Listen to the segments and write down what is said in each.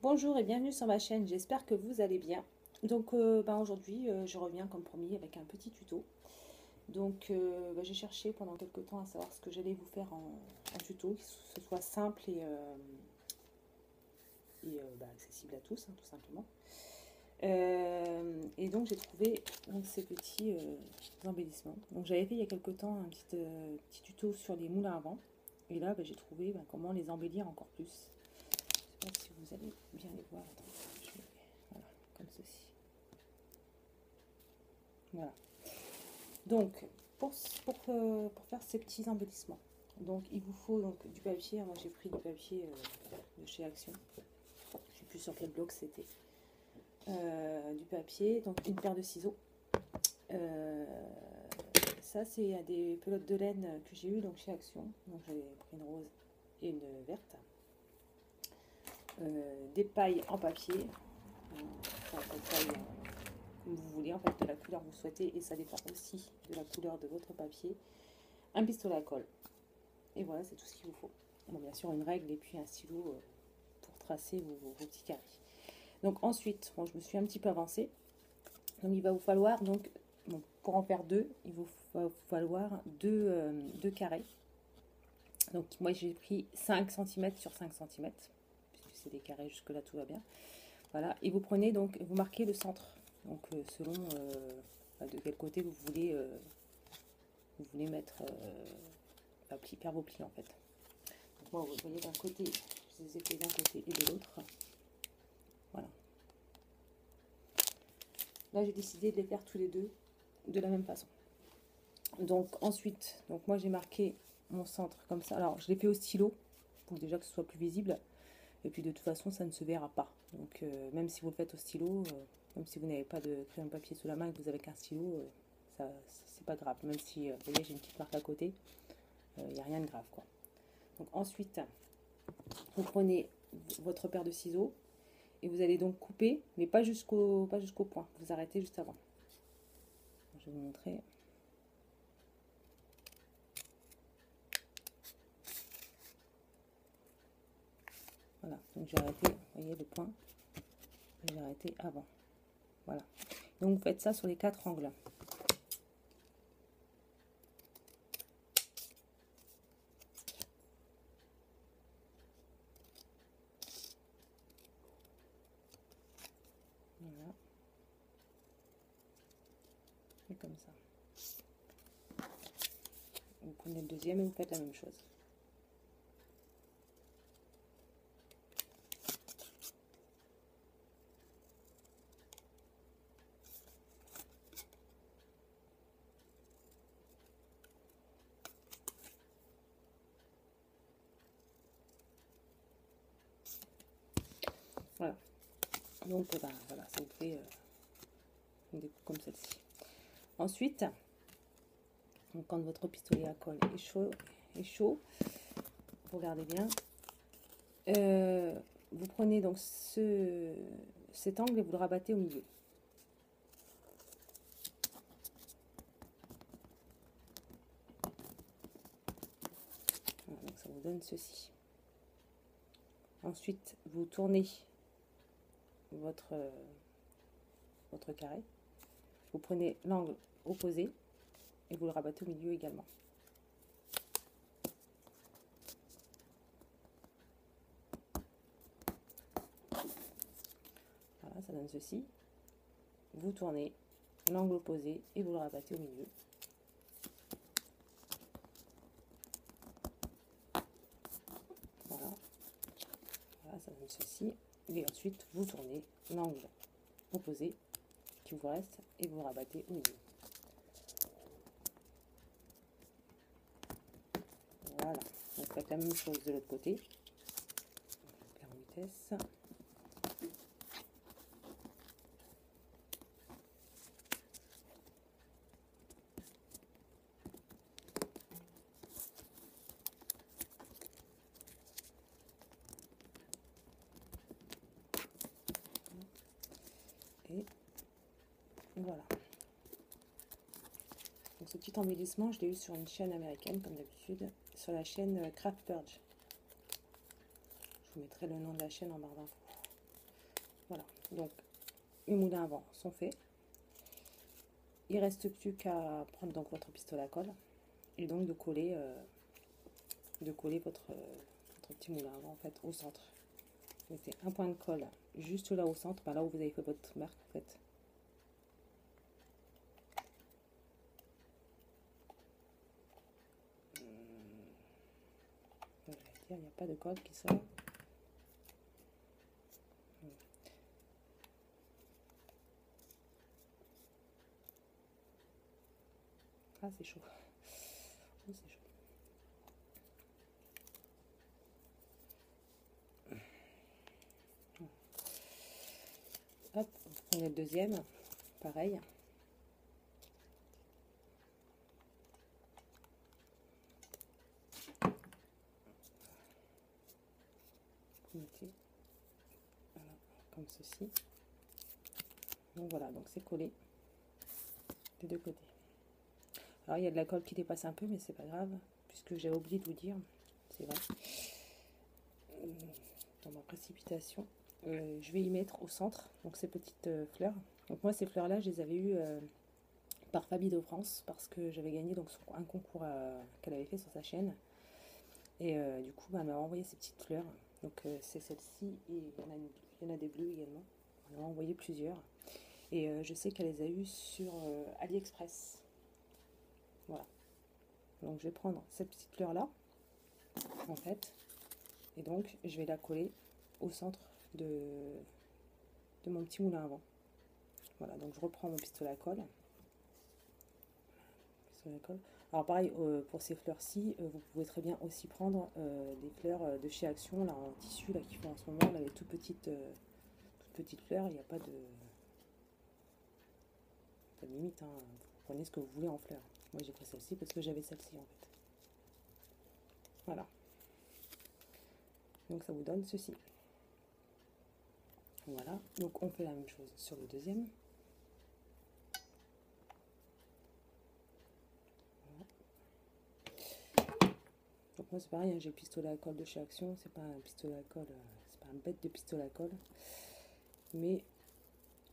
Bonjour et bienvenue sur ma chaîne, j'espère que vous allez bien. Donc aujourd'hui je reviens comme promis avec un petit tuto. Donc j'ai cherché pendant quelques temps à savoir ce que j'allais vous faire en tuto, que ce soit simple et accessible à tous, hein, tout simplement. Et donc j'ai trouvé donc, ces petits embellissements. Donc j'avais fait il y a quelques temps un petit tuto sur les moulins à vent. Et là j'ai trouvé comment les embellir encore plus. Je ne sais pas si vous allez bien les voir. Attends, voilà, comme ceci. Voilà. Donc, pour faire ces petits embellissements, donc il vous faut donc du papier. Moi, j'ai pris du papier de chez Action. Je ne sais plus sur quel bloc c'était. Du papier, donc une paire de ciseaux. Ça, c'est des pelotes de laine que j'ai eu donc chez Action. Donc, j'ai pris une rose et une verte. Des pailles en papier. Paille, comme vous voulez, en fait, de la couleur que vous souhaitez, et ça dépend aussi de la couleur de votre papier. Un pistolet à colle, et voilà, c'est tout ce qu'il vous faut. Bon, bien sûr, une règle et puis un stylo pour tracer vos petits carrés. Donc ensuite, bon, je me suis un petit peu avancée, donc il va vous falloir, donc, bon, pour en faire deux, il va vous falloir deux carrés. Donc moi j'ai pris 5 cm sur 5 cm, puisque c'est des carrés, jusque là tout va bien. Voilà, et vous prenez donc, vous marquez le centre. Donc selon de quel côté vous voulez mettre faire vos plis en fait. Donc moi vous voyez d'un côté, je les ai fait d'un côté et de l'autre. Voilà. Là j'ai décidé de les faire tous les deux de la même façon. Donc ensuite, donc moi j'ai marqué mon centre comme ça. Alors je l'ai fait au stylo pour déjà que ce soit plus visible. Et puis de toute façon ça ne se verra pas. Donc même si vous le faites au stylo, même si vous n'avez pas de crayon papier sous la main et que vous avez qu'un stylo, ça c'est pas grave. Même si vous voyez j'ai une petite marque à côté, il n'y a rien de grave quoi. Donc ensuite vous prenez votre paire de ciseaux et vous allez donc couper, mais pas jusqu'au point. Vous arrêtez juste avant. Je vais vous montrer. Voilà, donc j'ai arrêté, vous voyez le point, j'ai arrêté avant. Voilà. Donc vous faites ça sur les 4 angles. Voilà. Et comme ça. Vous prenez le deuxième et vous faites la même chose. Voilà. Donc voilà, ça vous fait une découpe comme celle-ci. Ensuite, donc, quand votre pistolet à colle est chaud, vous regardez bien. Vous prenez donc cet angle et vous le rabattez au milieu. Voilà, donc ça vous donne ceci. Ensuite, vous tournez votre carré. Vous prenez l'angle opposé et vous le rabattez au milieu également. Voilà, ça donne ceci. Vous tournez l'angle opposé et vous le rabattez au milieu. Voilà. Voilà, ça donne ceci. Et ensuite, vous tournez l'angle opposé qui vous reste et vous rabattez au milieu. Voilà, donc faites la même chose de l'autre côté. Faire en vitesse. Et voilà. Donc ce petit embellissement, je l'ai eu sur une chaîne américaine, comme d'habitude, sur la chaîne Craft Purge. Je vous mettrai le nom de la chaîne en barre d'infos. Voilà, donc mes moulins à vent sont faits. Il reste plus qu'à prendre donc votre pistolet à colle et donc de coller votre petit moulin à vent en fait au centre. Mettez un point de colle juste là au centre, là où vous avez fait votre marque en fait. Il n'y a pas de colle qui sort. Ah, c'est chaud. Oh, c'est chaud. Hop, vous prenez le deuxième, pareil. Vous mettez, voilà, comme ceci. Donc voilà, donc c'est collé des deux côtés. Alors il y a de la colle qui dépasse un peu, mais c'est pas grave, puisque j'ai oublié de vous dire, c'est vrai, dans ma précipitation, je vais y mettre au centre donc ces petites fleurs. Donc moi ces fleurs là je les avais eues par Fabi de France parce que j'avais gagné donc un concours qu'elle avait fait sur sa chaîne, et du coup elle m'a envoyé ces petites fleurs. Donc c'est celle-ci, et il y en a des bleus également. Elle m'a envoyé plusieurs, et je sais qu'elle les a eues sur AliExpress. Voilà, donc je vais prendre cette petite fleur là en fait, et donc je vais la coller au centre de mon petit moulin à vent. Voilà, donc je reprends mon pistolet à colle. Alors pareil, pour ces fleurs-ci, vous pouvez très bien aussi prendre des fleurs de chez Action, là en tissu, là qui font en ce moment, là, les toutes petites fleurs. Il n'y a pas de limite, hein. Vous prenez ce que vous voulez en fleurs. Moi j'ai pris celle-ci parce que j'avais celle-ci en fait. Voilà. Donc ça vous donne ceci. Voilà, donc on fait la même chose sur le deuxième. Donc moi c'est pareil, hein, j'ai le pistolet à colle de chez Action, c'est pas un pistolet à colle, c'est pas un bête de pistolet à colle, mais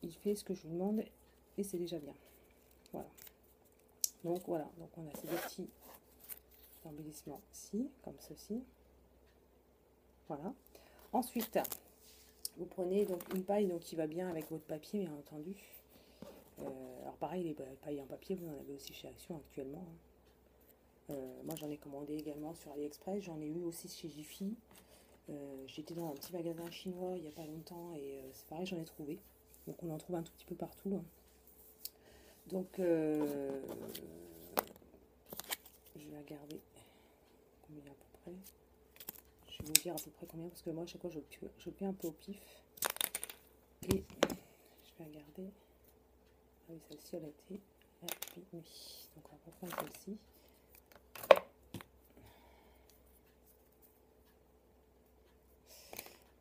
il fait ce que je vous demande et c'est déjà bien. Voilà. Donc voilà, donc on a ces deux petits embellissements ici, comme ceci. Voilà. Ensuite, vous prenez donc une paille donc, qui va bien avec votre papier, bien entendu. Alors pareil, les pailles en papier, vous en avez aussi chez Action actuellement. Moi j'en ai commandé également sur AliExpress, j'en ai eu aussi chez Jiffy. J'étais dans un petit magasin chinois il n'y a pas longtemps, et c'est pareil, j'en ai trouvé. Donc on en trouve un tout petit peu partout, hein. Donc je vais regarder combien à peu près. Je vais vous dire à peu près combien, parce que moi à chaque fois je le fais un peu au pif. Et je vais regarder. Ah oui, celle-ci elle a été abîmée. Donc on va prendre celle-ci.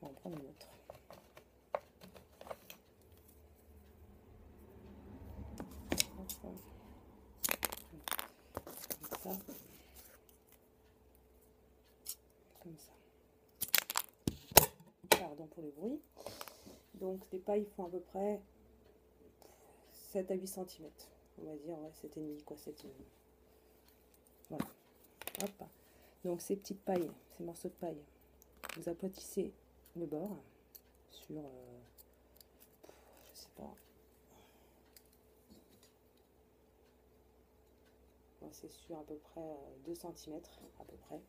On va en prendre une autre. Comme ça. Pardon pour le bruit. Donc les pailles font à peu près 7 à 8 cm. On va dire, ouais, 7,5 quoi, 7,5. Voilà. Hop. Donc ces petites pailles, ces morceaux de paille, vous aplatissez le bord sur, je sais pas, c'est sur à peu près 2 cm à peu près.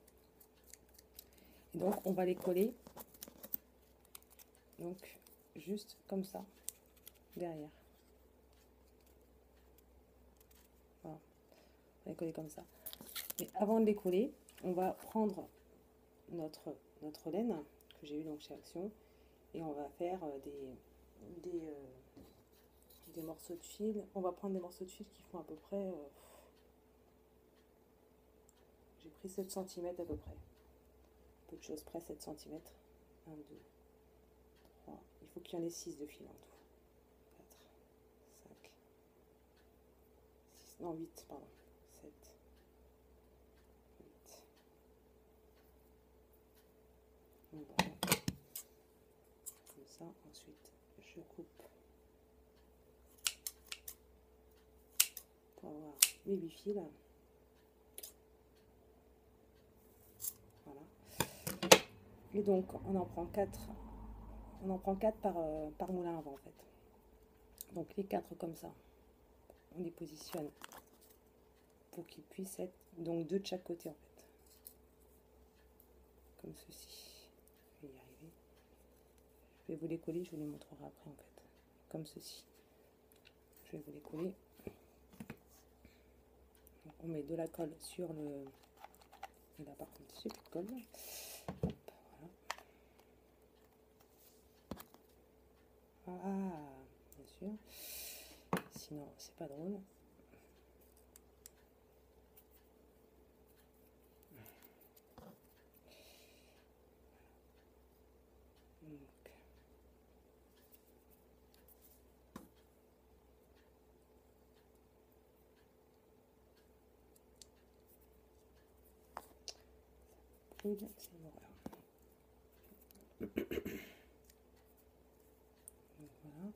Et donc on va les coller, donc juste comme ça derrière. Voilà, on va les coller comme ça. Et avant de les coller, on va prendre notre laine que j'ai eu donc chez Action, et on va faire des morceaux de fil. On va prendre des morceaux de fil qui font à peu près, j'ai pris 7 cm à peu près, peu de choses près, 7 cm. 1, 2, 3, il faut qu'il y en ait 6 de fil en tout. 4, 5, 6, non 8, pardon, 7, 8. Voilà. Comme ça, ensuite je coupe pour avoir mes 8 fils. Voilà. Et donc on en prend 4. On en prend 4 par moulin à vent en fait. Donc les 4 comme ça, on les positionne pour qu'ils puissent être donc 2 de chaque côté en fait. Comme ceci. Je vais y arriver. Je vais vous les coller, je vous les montrerai après en fait. Comme ceci. Je vais vous les coller. Donc, on met de la colle sur le... Et là par contre, j'ai plus de colle. Hop, voilà. Ah, bien sûr. Sinon, c'est pas drôle. Donc, c'est une horreur. Donc, voilà.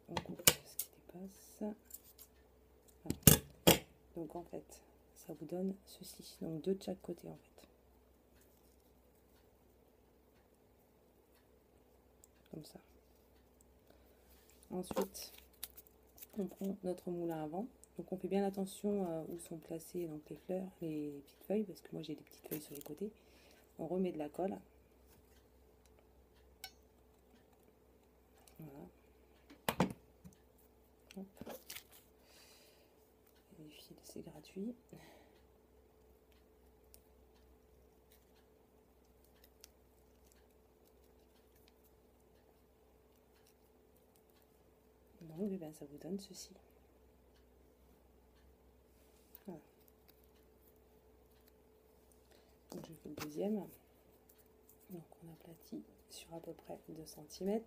On coupe ce qui dépasse. Voilà. Donc en fait, ça vous donne ceci. Donc 2 de chaque côté en fait. Comme ça. Ensuite, on prend notre moulin à vent. Donc on fait bien attention où sont placées donc les fleurs, les petites feuilles, parce que moi j'ai des petites feuilles sur les côtés. On remet de la colle. Voilà. Hop. Les fils, c'est gratuit. Donc, ben, ça vous donne ceci. Voilà. Donc, je fais le deuxième. Donc, on aplatit sur à peu près 2 cm.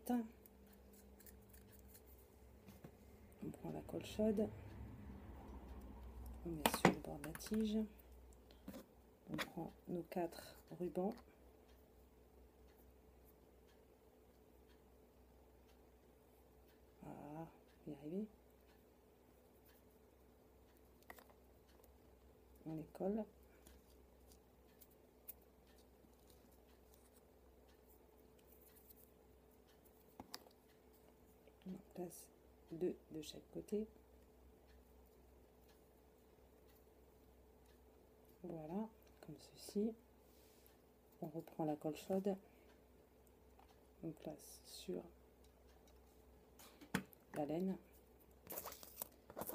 On prend la colle chaude. On met sur le bord de la tige. On prend nos 4 rubans. Voilà, on va y arriver. On les colle. On place 2 de chaque côté. Voilà, comme ceci. On reprend la colle chaude. On place sur la laine.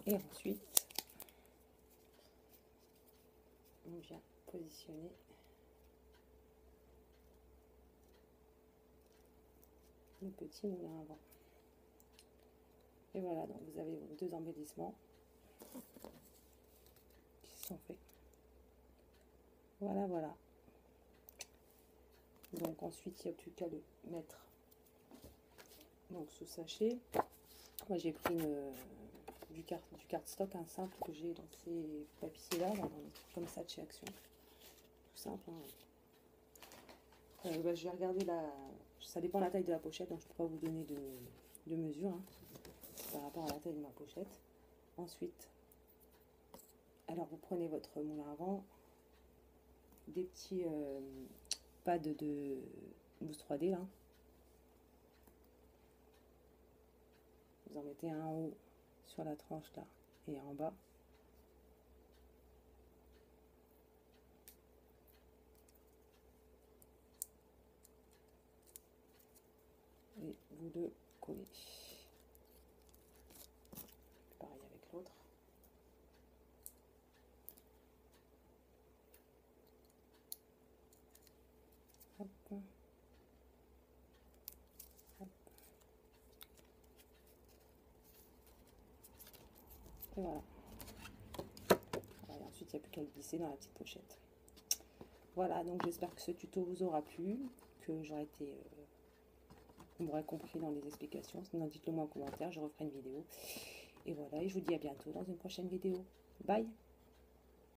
Et ensuite, on vient positionner le petit moulin à vent. Et voilà, donc vous avez vos 2 embellissements qui sont faits. Voilà, voilà. Donc ensuite, il n'y a plus qu'à le mettre donc sous sachet. Moi, j'ai pris du cardstock, un simple que j'ai dans ces papiers-là, comme ça de chez Action. Tout simple. Hein. Bah, je vais regarder ça dépend de la taille de la pochette, donc je ne peux pas vous donner de mesure hein, par rapport à la taille de ma pochette. Ensuite, alors vous prenez votre moulin à vent, des petits pads de mousse 3D là. Vous en mettez un en haut sur la tranche là et en bas. Et vous le collez. Pareil avec l'autre. Hop. Hop. Et voilà. Et ensuite, il n'y a plus qu'à le glisser dans la petite pochette. Voilà, donc j'espère que ce tuto vous aura plu, que j'aurai été... vous m'aurez compris dans les explications. Sinon, dites-le moi en commentaire, je referai une vidéo. Et voilà, et je vous dis à bientôt dans une prochaine vidéo. Bye!